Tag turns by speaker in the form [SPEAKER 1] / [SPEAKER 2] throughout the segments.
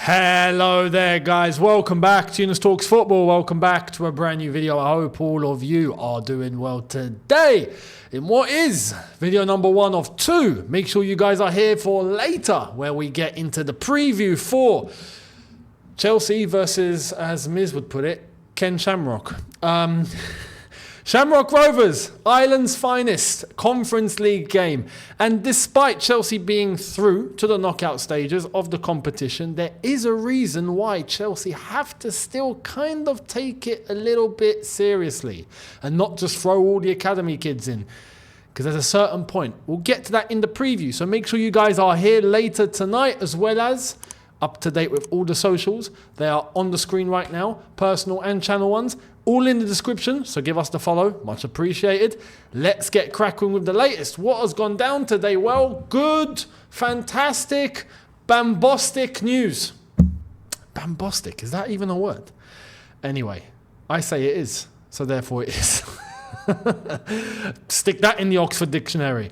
[SPEAKER 1] Hello there, guys. Welcome back to Younes Talks Football. Welcome back to a brand new video. I hope all of you are doing well today in what is video number 1 of 2. Make sure you guys are here for later, where we get into the preview for Chelsea versus, as Miz would put it, Ken Shamrock. Shamrock Rovers, Ireland's finest Conference League game. And despite Chelsea being through to the knockout stages of the competition, there is a reason why Chelsea have to still kind of take it a little bit seriously and not just throw all the academy kids in. Because there's a certain point. We'll get to that in the preview. So make sure you guys are here later tonight, as well as up to date with all the socials. They are on the screen right now, personal and channel ones. All in the description, so give us the follow. Much appreciated. Let's get cracking with the latest. What has gone down today? Well, good, fantastic, bombastic news. Bombastic, is that even a word? Anyway, I say it is, so therefore it is. Stick that in the Oxford Dictionary.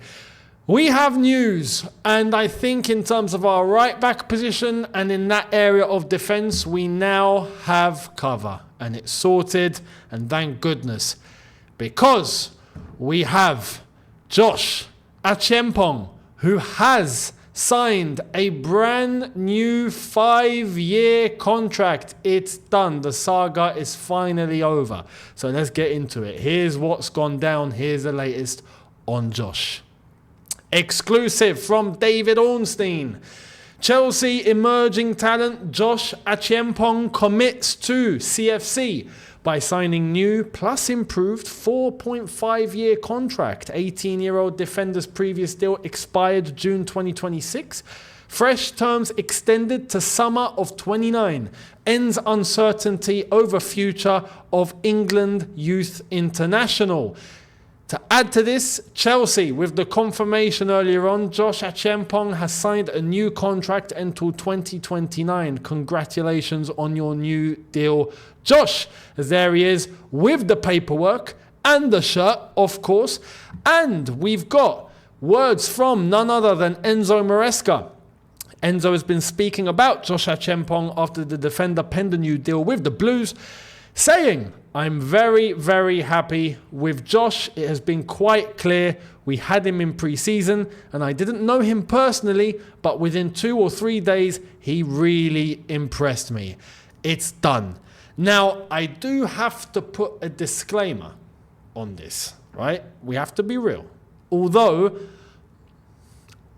[SPEAKER 1] We have news, and I think in terms of our right back position and in that area of defence, we now have cover. And it's sorted, and thank goodness, because we have Josh Acheampong, who has signed a brand new 5-year contract. It's done. The saga is finally over. So let's get into it. Here's what's gone down. Here's the latest on Josh. Exclusive from David Ornstein. Chelsea emerging talent Josh Acheampong commits to CFC by signing new plus improved 4.5-year contract. 18-year-old defender's previous deal expired June 2026. Fresh terms extended to summer of 29. Ends uncertainty over future of England Youth International. To add to this, Chelsea, with the confirmation earlier on, Josh Acheampong has signed a new contract until 2029. Congratulations on your new deal, Josh. As there he is with the paperwork and the shirt, of course. And we've got words from none other than Enzo Maresca. Enzo has been speaking about Josh Acheampong after the defender penned a new deal with the Blues, saying, I'm very, very happy with Josh. It has been quite clear. We had him in pre-season and I didn't know him personally, but within 2 or 3 days, he really impressed me. It's done. Now, I do have to put a disclaimer on this, right? We have to be real. Although,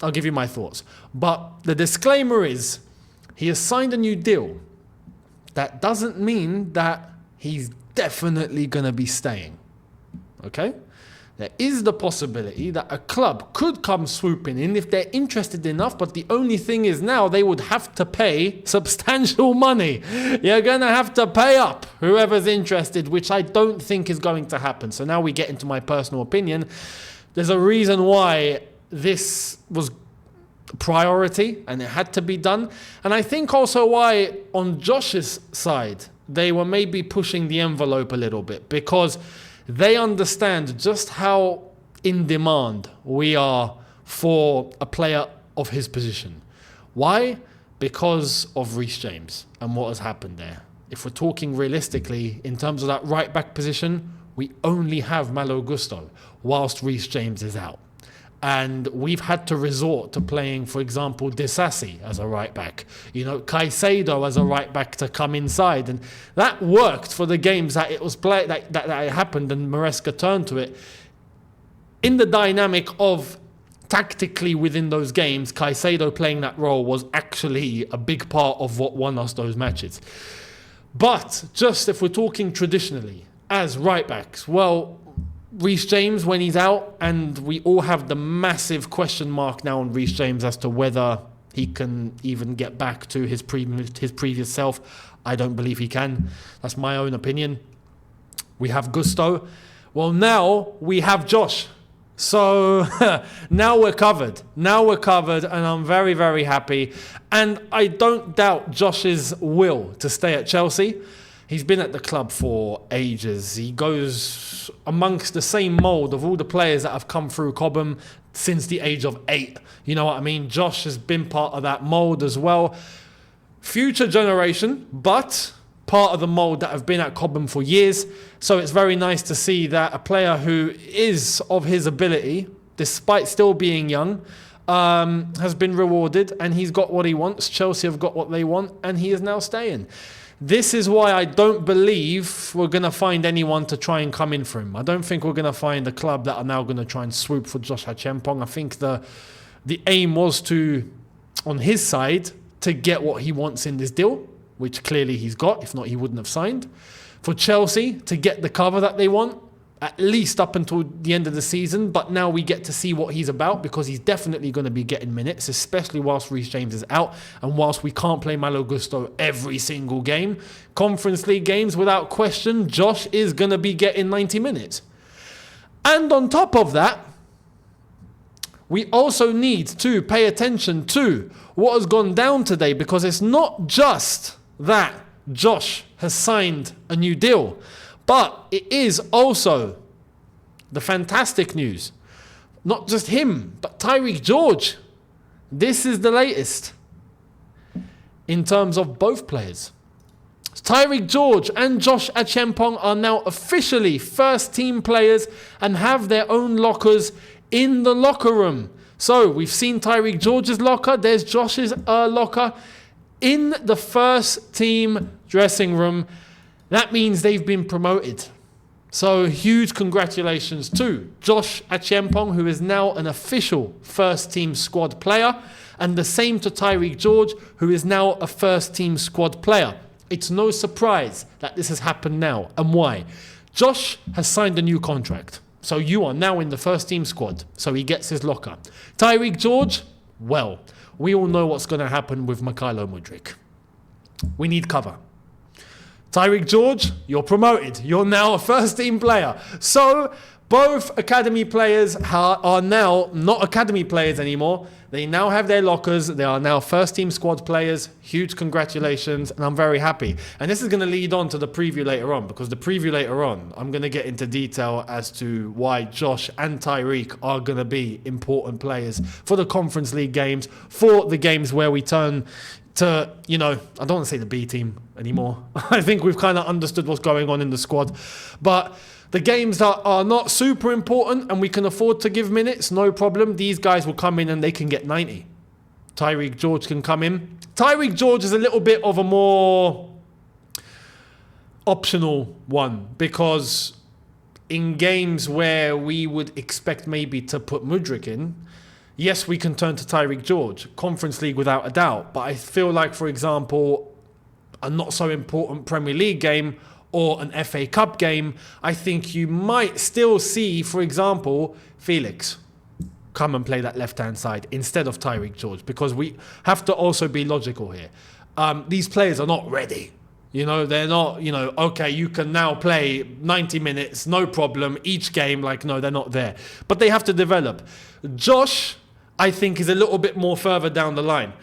[SPEAKER 1] I'll give you my thoughts. But the disclaimer is, he has signed a new deal. That doesn't mean that he's definitely going to be staying. Okay? There is the possibility that a club could come swooping in if they're interested enough, but the only thing is now they would have to pay substantial money. You're going to have to pay up whoever's interested, which I don't think is going to happen. So now we get into my personal opinion. There's a reason why this was priority and it had to be done. And I think also why on Josh's side, they were maybe pushing the envelope a little bit because they understand just how in demand we are for a player of his position. Why? Because of Reece James and what has happened there. If we're talking realistically, in terms of that right back position, we only have Malo Gusto whilst Reece James is out. And we've had to resort to playing, for example, Disasi as a right back. You know, Caicedo as a right back to come inside. And that worked for the games that it was played, that it happened and Maresca turned to it. In the dynamic of tactically within those games, Caicedo playing that role was actually a big part of what won us those matches. But just if we're talking traditionally as right backs, well, Reece James when he's out, and we all have the massive question mark now on Reece James as to whether he can even get back to his previous self. I don't believe he can. That's my own opinion. We have Gusto. Well, now we have Josh. So now we're covered. Now we're covered, and I'm very, very happy. And I don't doubt Josh's will to stay at Chelsea. He's been at the club for ages. He goes amongst the same mould of all the players that have come through Cobham since the age of 8. You know what I mean? Josh has been part of that mould as well. future generation, but part of the mould that have been at Cobham for years. So it's very nice to see that a player who is of his ability, despite still being young, has been rewarded, and he's got what he wants. Chelsea have got what they want, and he is now staying. This is why I don't believe we're going to find anyone to try and come in for him. I don't think we're going to find a club that are now going to try and swoop for Josh Acheampong. I think the aim was to, on his side, to get what he wants in this deal, which clearly he's got. If not, he wouldn't have signed. For Chelsea to get the cover that they want, at least up until the end of the season. But now we get to see what he's about, because he's definitely going to be getting minutes, especially whilst Reece James is out and whilst we can't play Malo Gusto every single game. Conference League games, without question, Josh is going to be getting 90 minutes. And on top of that, we also need to pay attention to what has gone down today, because it's not just that Josh has signed a new deal, but it is also the fantastic news. Not just him, but Tyreek George. This is the latest in terms of both players. Tyreek George and Josh Acheampong are now officially first team players and have their own lockers in the locker room. So we've seen Tyreek George's locker. There's Josh's locker in the first team dressing room. That means they've been promoted. So huge congratulations to Josh Acheampong, who is now an official first team squad player, and the same to Tyreek George, who is now a first team squad player. It's no surprise that this has happened now. And why? Josh has signed a new contract. So you are now in the first team squad. So he gets his locker. Tyreek George, well, we all know what's going to happen with Mykhailo Mudryk. We need cover. Tyreek George, you're promoted. You're now a first team player. So both academy players are now not academy players anymore. They now have their lockers. They are now first team squad players. Huge congratulations, and I'm very happy. And this is going to lead on to the preview later on, because the preview later on, I'm going to get into detail as to why Josh and Tyreek are going to be important players for the Conference League games, for the games where we turn to, I don't want to say the B team anymore. I think we've kind of understood what's going on in the squad. But the games that are not super important and we can afford to give minutes, no problem. These guys will come in and they can get 90. Tyreek George can come in. Tyreek George is a little bit of a more optional one, because in games where we would expect maybe to put Mudryk in, yes, we can turn to Tyreek George. Conference League without a doubt. But I feel like, for example, a not so important Premier League game or an FA Cup game, I think you might still see, for example, Felix come and play that left-hand side instead of Tyreek George, because we have to also be logical here. These players are not ready. They're not, okay, you can now play 90 minutes, no problem, each game. No, they're not there. But they have to develop. Josh, I think, is a little bit more further down the line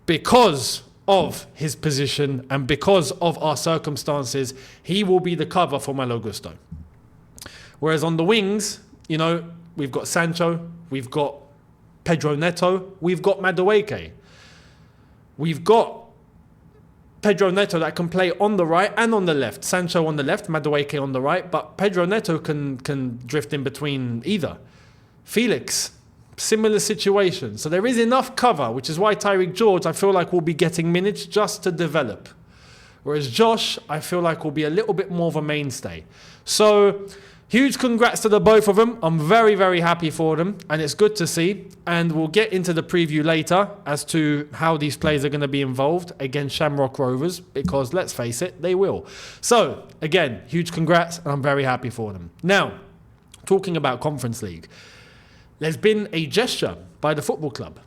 [SPEAKER 1] because of his position and because of our circumstances. He will be the cover for Malo Gusto. Whereas on the wings, we've got Sancho, we've got Pedro Neto, we've got Madueke. We've got Pedro Neto that can play on the right and on the left. Sancho on the left, Madueke on the right, but Pedro Neto can drift in between either. Felix, similar situation. So there is enough cover, which is why Tyreek George, I feel like, will be getting minutes just to develop. Whereas Josh, I feel like, will be a little bit more of a mainstay. So huge congrats to the both of them. I'm very, very happy for them, and it's good to see. And we'll get into the preview later as to how these players are going to be involved against Shamrock Rovers, because let's face it, they will. So again, huge congrats, and I'm very happy for them. Now, talking about Conference League, there's been a gesture by the football club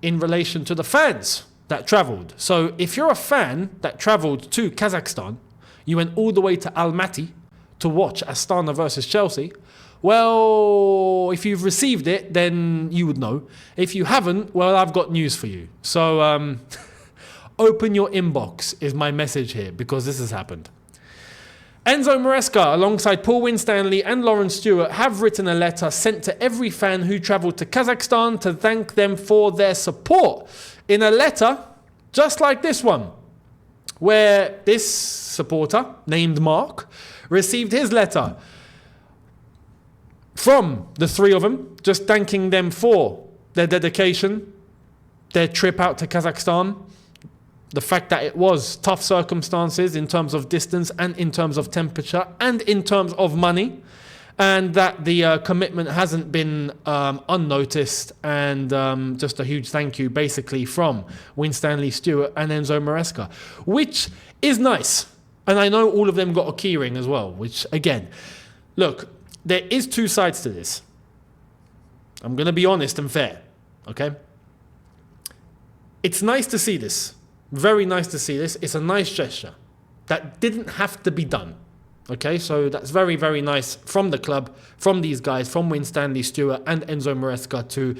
[SPEAKER 1] in relation to the fans that travelled. So if you're a fan that travelled to Kazakhstan, you went all the way to Almaty to watch Astana versus Chelsea, well, if you've received it, then you would know. If you haven't, well, I've got news for you. So open your inbox is my message here, because this has happened. Enzo Maresca, alongside Paul Winstanley and Lawrence Stewart, have written a letter sent to every fan who travelled to Kazakhstan to thank them for their support. In a letter, Just like this one, where this supporter, named Mark, received his letter from the three of them, just thanking them for their dedication, their trip out to Kazakhstan, the fact that it was tough circumstances in terms of distance and in terms of temperature and in terms of money, and that the commitment hasn't been unnoticed, and just a huge thank you basically from Winstanley Stewart and Enzo Maresca, which is nice. And I know all of them got a keyring as well, which again, look, there is two sides to this. I'm going to be honest and fair, okay? It's nice to see this. Very nice to see this. It's a nice gesture that didn't have to be done. Okay, so that's very, very nice from the club, from these guys, from Winstanley Stewart and Enzo Maresca to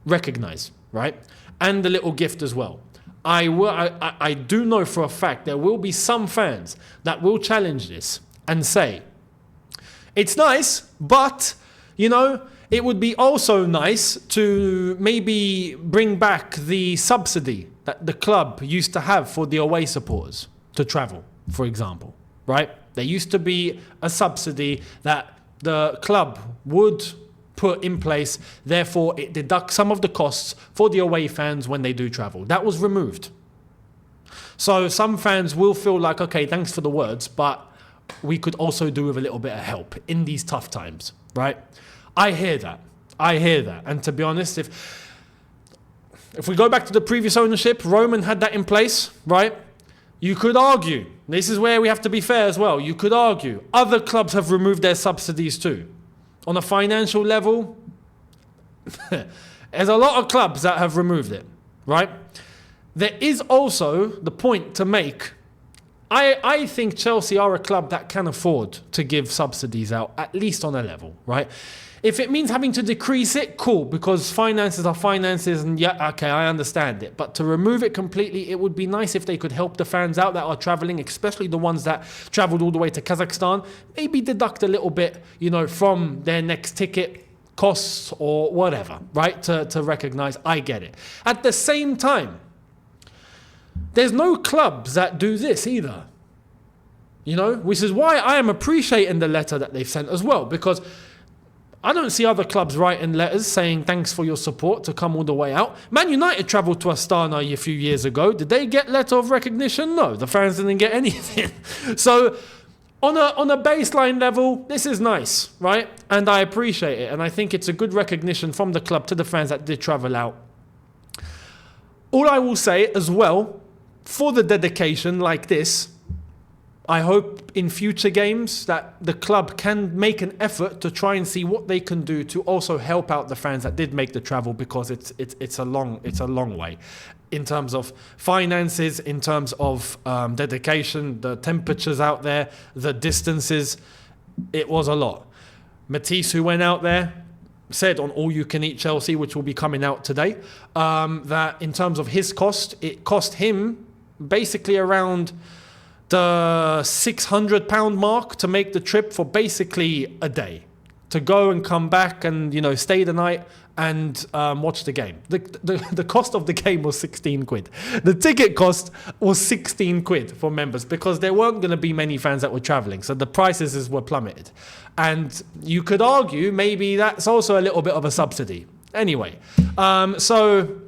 [SPEAKER 1] recognise, right? And the little gift as well. I do know for a fact there will be some fans that will challenge this and say, it's nice, but, you know, it would be also nice to maybe bring back the subsidy that the club used to have for the away supporters to travel, for example, right? There used to be a subsidy that the club would put in place, therefore it deducts some of the costs for the away fans when they do travel. That was removed. So some fans will feel like, okay, thanks for the words, but we could also do with a little bit of help in these tough times, right? I hear that. And to be honest, if we go back to the previous ownership, Roman had that in place, right? You could argue, this is where we have to be fair as well, you could argue other clubs have removed their subsidies too. On a financial level, there's a lot of clubs that have removed it, right? There is also the point to make. I think Chelsea are a club that can afford to give subsidies out, at least on a level, right? If it means having to decrease it, cool, because finances are finances, and yeah, okay, I understand it. But to remove it completely, it would be nice if they could help the fans out that are travelling, especially the ones that travelled all the way to Kazakhstan, maybe deduct a little bit, you know, from their next ticket costs or whatever, right? To recognise, I get it. At the same time, there's no clubs that do this either, you know, which is why I am appreciating the letter that they've sent as well, because I don't see other clubs writing letters saying thanks for your support to come all the way out. Man United travelled to Astana a few years ago. Did they get letter of recognition? No, the fans didn't get anything. So on a baseline level, this is nice, right? And I appreciate it. And I think it's a good recognition from the club to the fans that did travel out. All I will say as well, for the dedication like this, I hope in future games that the club can make an effort to try and see what they can do to also help out the fans that did make the travel, because it's a long way in terms of finances, in terms of dedication, the temperatures out there, the distances. It was a lot. Matisse, who went out there, said on All You Can Eat Chelsea, which will be coming out today, that in terms of his cost, it cost him basically around the £600 mark to make the trip for basically a day, to go and come back and, you know, stay the night and watch the game. The cost of the game was 16 quid. The ticket cost was 16 quid for members, because there weren't going to be many fans that were traveling, so the prices were plummeted. And you could argue maybe that's also a little bit of a subsidy. Anyway, so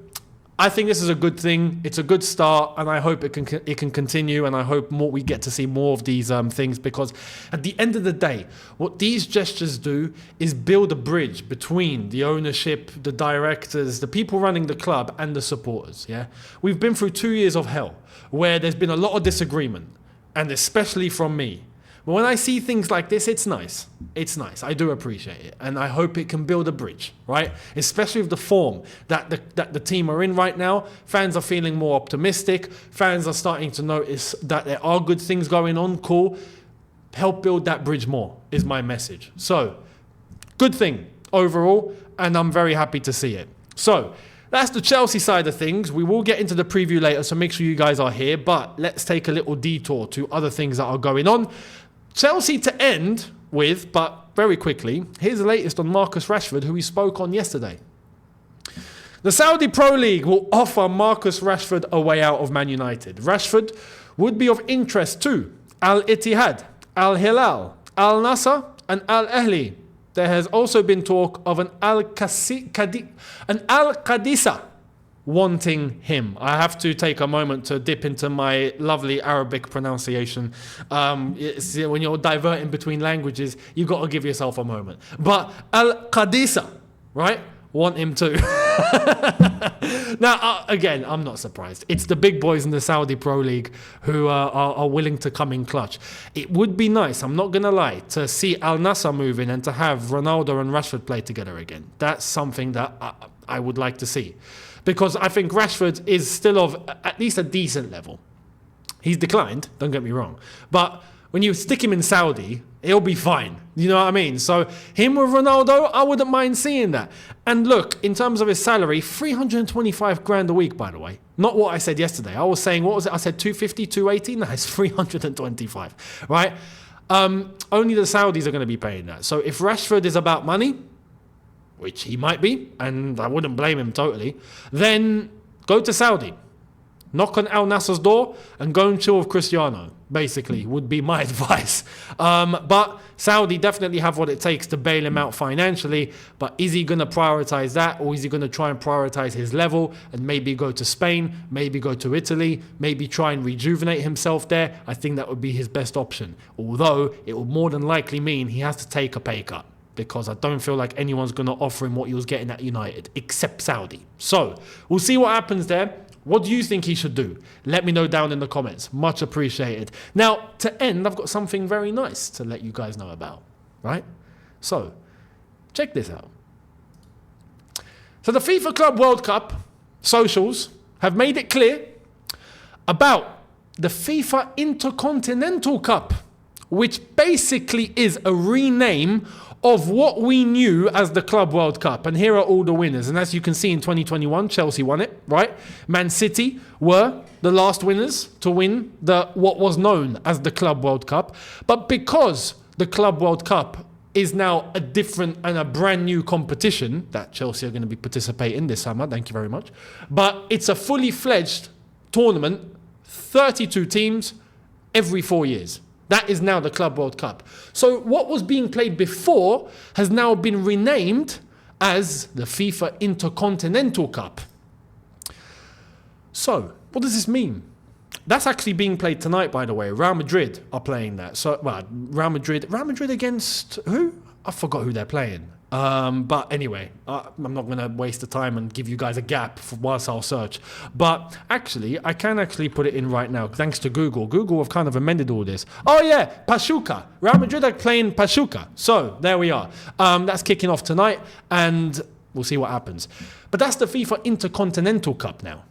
[SPEAKER 1] I think this is a good thing. It's a good start, and I hope it can continue, and I hope we get to see more of these things, because at the end of the day, what these gestures do is build a bridge between the ownership, the directors, the people running the club, and the supporters. Yeah, we've been through 2 years of hell where there's been a lot of disagreement, and especially from me. But when I see things like this, it's nice. It's nice. I do appreciate it. And I hope it can build a bridge, right? Especially with the form that the team are in right now. Fans are feeling more optimistic. Fans are starting to notice that there are good things going on. Cool. Help build that bridge more is my message. So, good thing overall. And I'm very happy to see it. So, that's the Chelsea side of things. We will get into the preview later, so make sure you guys are here. But let's take a little detour to other things that are going on. Chelsea to end with, but very quickly, here's the latest on Marcus Rashford, who we spoke on yesterday. The Saudi Pro League will offer Marcus Rashford a way out of Man United. Rashford would be of interest to Al Ittihad, Al Hilal, Al Nassr, and Al Ahli. There has also been talk of an Al Qadisa wanting him. I have to take a moment to dip into my lovely Arabic pronunciation. When you're diverting between languages, you got to give yourself a moment. But Al Qadisa, right? Want him too. Now, again, I'm not surprised. It's the big boys in the Saudi Pro League who are willing to come in clutch. It would be nice, I'm not going to lie, to see Al Nassr move in and to have Ronaldo and Rashford play together again. That's something that I would like to see. Because I think Rashford is still of at least a decent level. He's declined, don't get me wrong. But when you stick him in Saudi, he'll be fine. You know what I mean? So him with Ronaldo, I wouldn't mind seeing that. And look, in terms of his salary, 325 grand a week, by the way. Not what I said yesterday. I was saying, what was it? I said 250, 280? No, it's 325, right? Only the Saudis are going to be paying that. So if Rashford is about money, which he might be, and I wouldn't blame him totally, then go to Saudi. Knock on Al Nassr's door and go and chill with Cristiano, basically, would be my advice. But Saudi definitely have what it takes to bail him out financially. But is he going to prioritize that, or is he going to try and prioritize his level and maybe go to Spain, maybe go to Italy, maybe try and rejuvenate himself there? I think that would be his best option. Although it will more than likely mean he has to take a pay cut, because I don't feel like anyone's going to offer him what he was getting at United, except Saudi. So we'll see what happens there. What do you think he should do? Let me know down in the comments. Much appreciated. Now, to end, I've got something very nice to let you guys know about, right? So, check this out. So the FIFA Club World Cup socials have made it clear about the FIFA Intercontinental Cup, which basically is a rename of what we knew as the Club World Cup. And here are all the winners. And as you can see, in 2021, Chelsea won it, right? Man City were the last winners to win what was known as the Club World Cup. But because the Club World Cup is now a different and a brand new competition that Chelsea are going to be participating in this summer, thank you very much, but it's a fully fledged tournament, 32 teams every 4 years. That is now the Club World Cup. So what was being played before has now been renamed as the FIFA Intercontinental Cup. So what does this mean? That's actually being played tonight, by the way. Real Madrid are playing that. So, well, Real Madrid against who? I forgot who they're playing. But anyway, I'm not going to waste the time and give you guys a gap whilst I'll search. But actually, I can actually put it in right now, thanks to Google. Google have kind of amended all this. Oh yeah, Pachuca. Real Madrid are playing Pachuca. So there we are. That's kicking off tonight, and we'll see what happens. But that's the FIFA Intercontinental Cup now.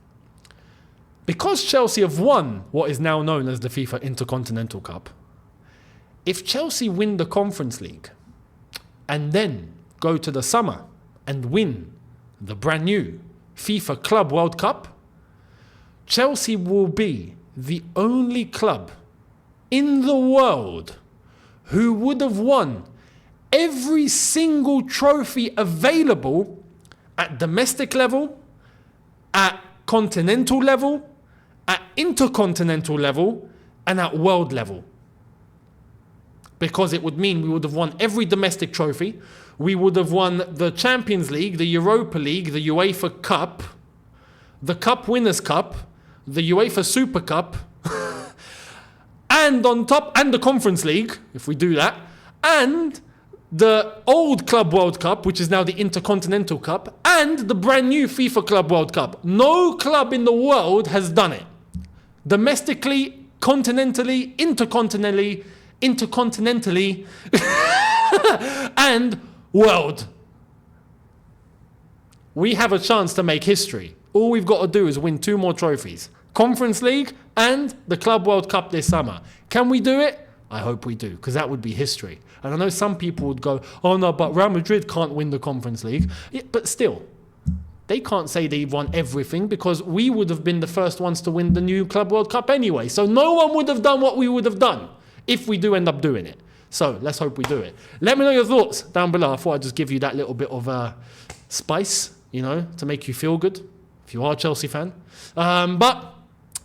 [SPEAKER 1] Because Chelsea have won what is now known as the FIFA Intercontinental Cup, if Chelsea win the Conference League and then go to the summer and win the brand new FIFA Club World Cup, Chelsea will be the only club in the world who would have won every single trophy available at domestic level, at continental level, at intercontinental level, and at world level. Because it would mean we would have won every domestic trophy. We would have won the Champions League, the Europa League, the UEFA Cup, the Cup Winners' Cup, the UEFA Super Cup, and on top, and the Conference League, if we do that, and the old Club World Cup, which is now the Intercontinental Cup, and the brand new FIFA Club World Cup. No club in the world has done it. Domestically, continentally, intercontinentally, and world. We have a chance to make history. All we've got to do is win 2 more trophies. Conference League and the Club World Cup this summer. Can we do it? I hope we do, because that would be history. And I know some people would go, oh no, but Real Madrid can't win the Conference League. Yeah, but still, they can't say they've won everything, because we would have been the first ones to win the new Club World Cup anyway. So no one would have done what we would have done if we do end up doing it. So let's hope we do it. Let me know your thoughts down below. I thought I'd just give you that little bit of spice to make you feel good if you are a Chelsea fan. But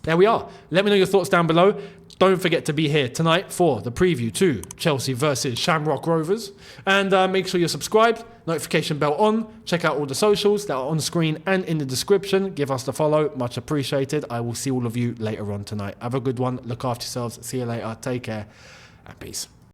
[SPEAKER 1] there we are. Let me know your thoughts down below. Don't forget to be here tonight for the preview to Chelsea versus Shamrock Rovers. And make sure you're subscribed, notification bell on. Check out all the socials that are on screen and in the description. Give us the follow. Much appreciated. I will see all of you later on tonight. Have a good one. Look after yourselves. See you later. Take care and peace.